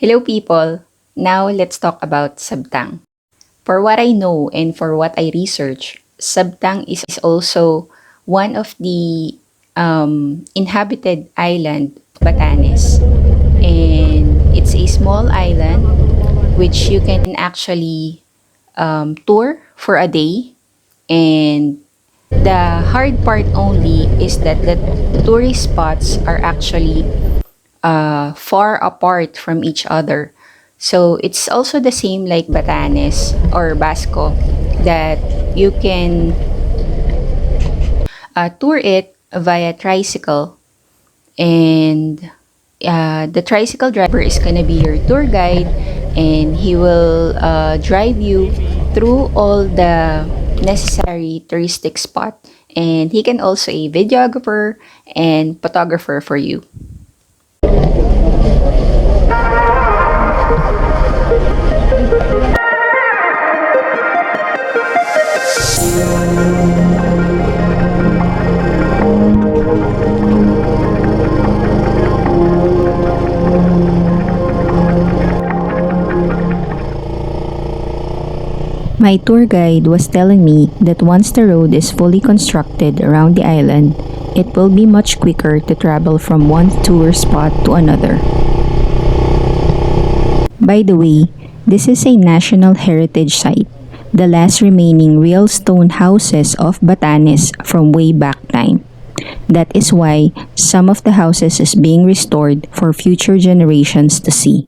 Hello people! Now let's talk about Sabtang. For what I know and for what I research, Sabtang is also one of the inhabited island, Batanes. And it's a small island which you can actually tour for a day. And the hard part only is that the tourist spots are actually far apart from each other. So it's also the same like Batanes or Basco that you can tour it via tricycle, and the tricycle driver is gonna be your tour guide, and he will drive you through all the necessary touristic spot, and he can also a videographer and photographer for you. My tour guide was telling me that once the road is fully constructed around the island, it will be much quicker to travel from one tour spot to another. By the way, this is a national heritage site, the last remaining real stone houses of Batanes from way back time. That is why some of the houses is being restored for future generations to see.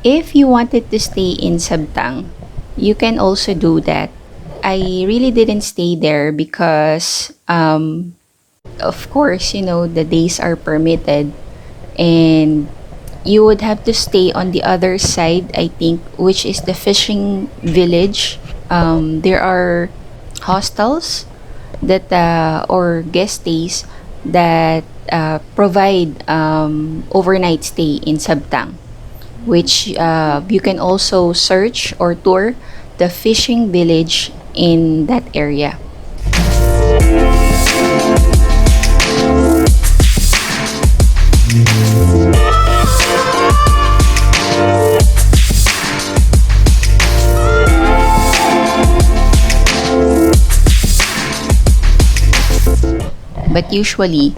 If you wanted to stay in Sabtang, you can also do that. I really didn't stay there because, of course, the days are permitted, and you would have to stay on the other side, I think, which is the fishing village. There are hostels that or guest stays that provide overnight stay in Sabtang, which you can also search or tour the fishing village in that area. But usually,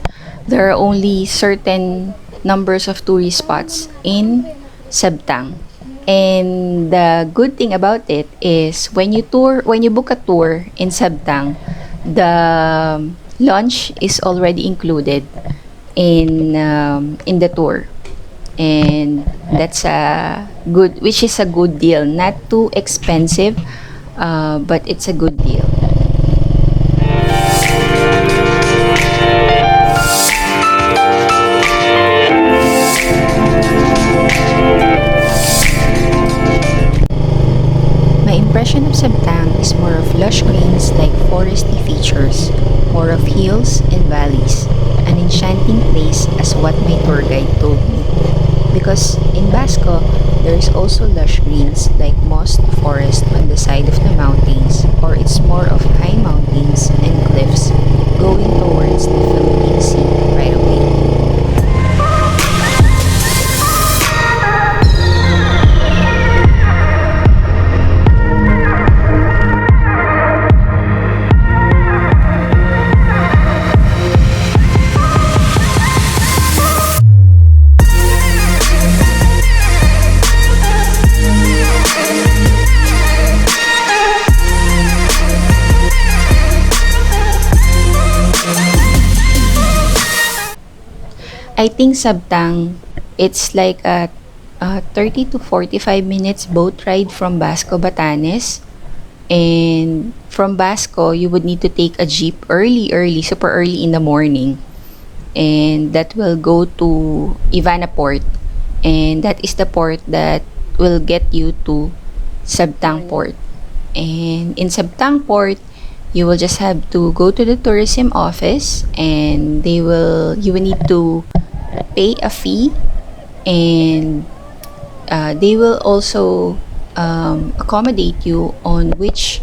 there are only certain numbers of tourist spots in Sabtang. And the good thing about it is when you book a tour in Sabtang, the lunch is already included in the tour. And that's a good, which is a good deal. Not too expensive, but it's a good deal. My impression of Sabtang is more of lush greens like foresty features, more of hills and valleys, an enchanting place as what my tour guide told me. Because in Basco, there is also lush greens like moss forest on the side of the mountains, or it's more of high mountains and cliffs going towards the Philippine Sea right away. I think Sabtang, it's like a 30 to 45 minutes boat ride from Basco, Batanes. And from Basco, you would need to take a jeep super early in the morning. And that will go to Ivana Port. And that is the port that will get you to Sabtang Port. And in Sabtang Port, you will just have to go to the tourism office, and you will need to pay a fee, and they will also accommodate you on which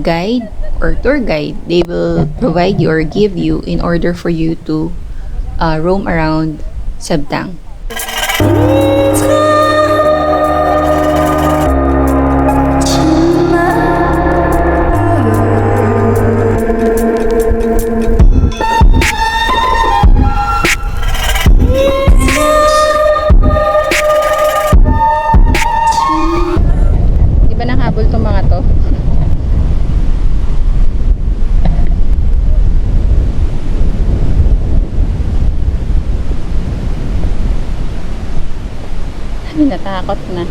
guide or tour guide they will provide you or give you in order for you to roam around Sabtang. Di ba nanghabol tong mga to? Natakot na.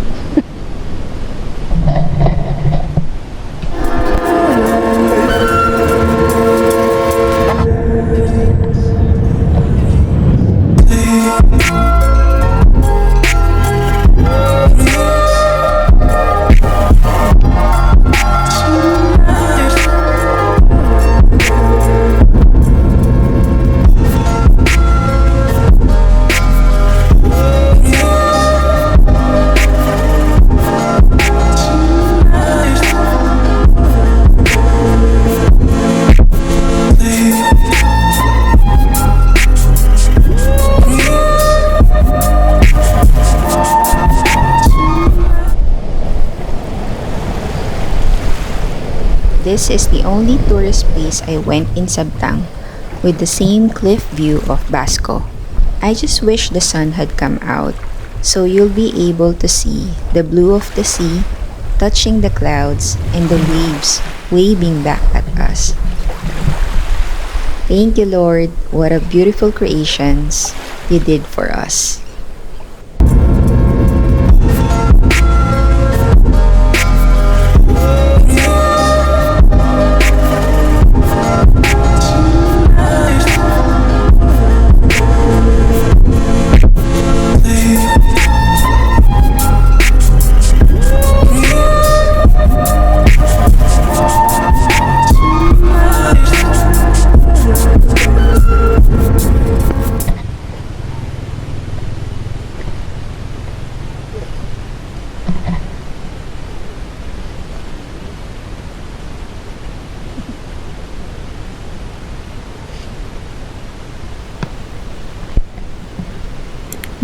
This is the only tourist place I went in Sabtang with the same cliff view of Basco. I just wish the sun had come out so you'll be able to see the blue of the sea touching the clouds and the waves waving back at us. Thank you, Lord. What a beautiful creations you did for us.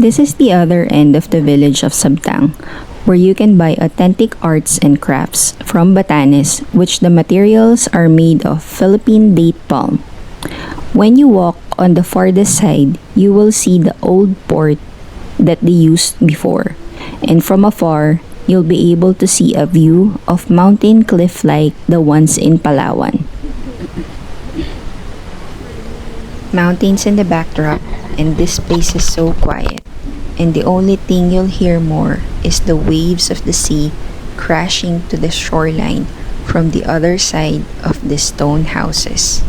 This is the other end of the village of Sabtang, where you can buy authentic arts and crafts from Batanes, which the materials are made of Philippine date palm. When you walk on the farthest side, you will see the old port that they used before, and from afar, you'll be able to see a view of mountain cliff like the ones in Palawan. Mountains in the backdrop, and this place is so quiet. And the only thing you'll hear more is the waves of the sea crashing to the shoreline from the other side of the stone houses.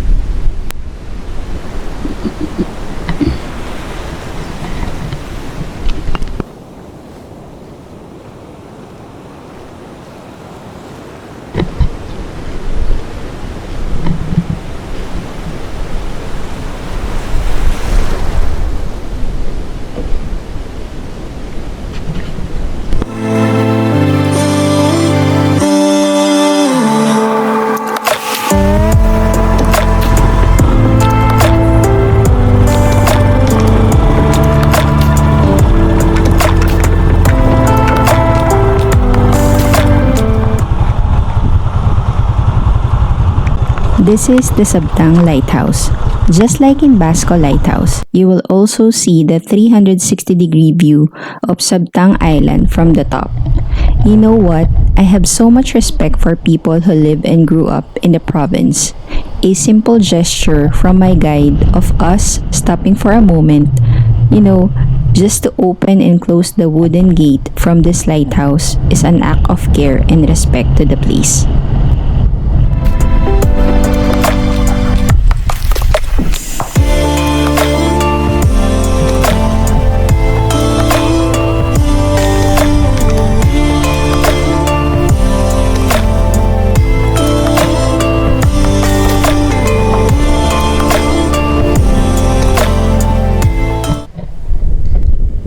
This is the Sabtang Lighthouse. Just like in Basco Lighthouse, you will also see the 360-degree view of Sabtang Island from the top. You know what? I have so much respect for people who live and grew up in the province. A simple gesture from my guide of us stopping for a moment, just to open and close the wooden gate from this lighthouse is an act of care and respect to the place.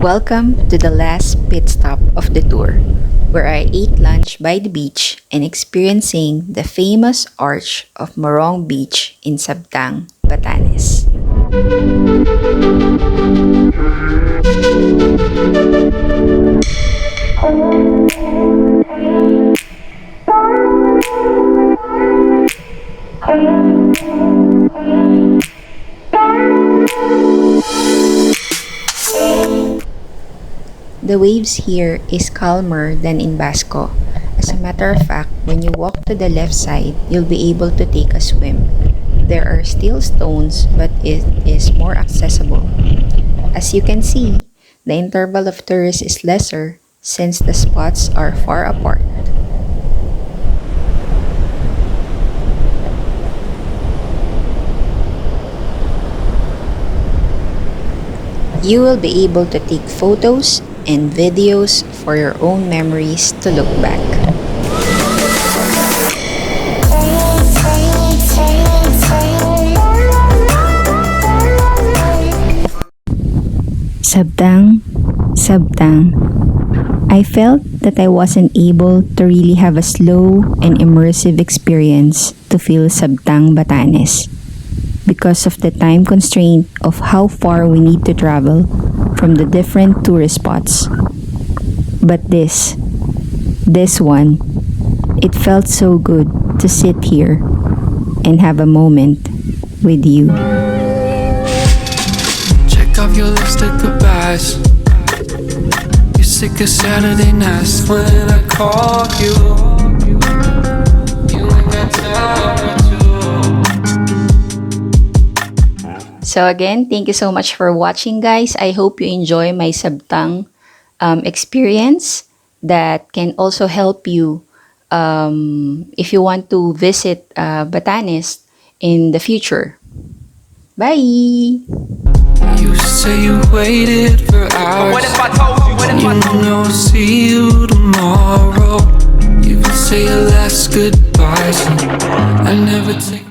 Welcome to the last pit stop of the tour, where I ate lunch by the beach and experiencing the famous arch of Morong Beach in Sabtang, Batanes. The waves here is calmer than in Basco. As a matter of fact, when you walk to the left side, you'll be able to take a swim. There are still stones, but it is more accessible. As you can see, the interval of tourists is lesser since the spots are far apart. You will be able to take photos and videos for your own memories to look back. Sabtang, Sabtang. I felt that I wasn't able to really have a slow and immersive experience to feel Sabtang Batanes because of the time constraint of how far we need to travel from the different tourist spots. But this one, it felt so good to sit here and have a moment with you. Check off your list of goodbyes. You're sick of Saturday nights when I call you. You ain't got time to. So again, thank you so much for watching, guys. I hope you enjoy my Sabtang experience that can also help you if you want to visit Batanes in the future. Bye! You say you waited for hours. What if I told you? What if I told you? I'll see you tomorrow. You can say your last goodbyes. I never take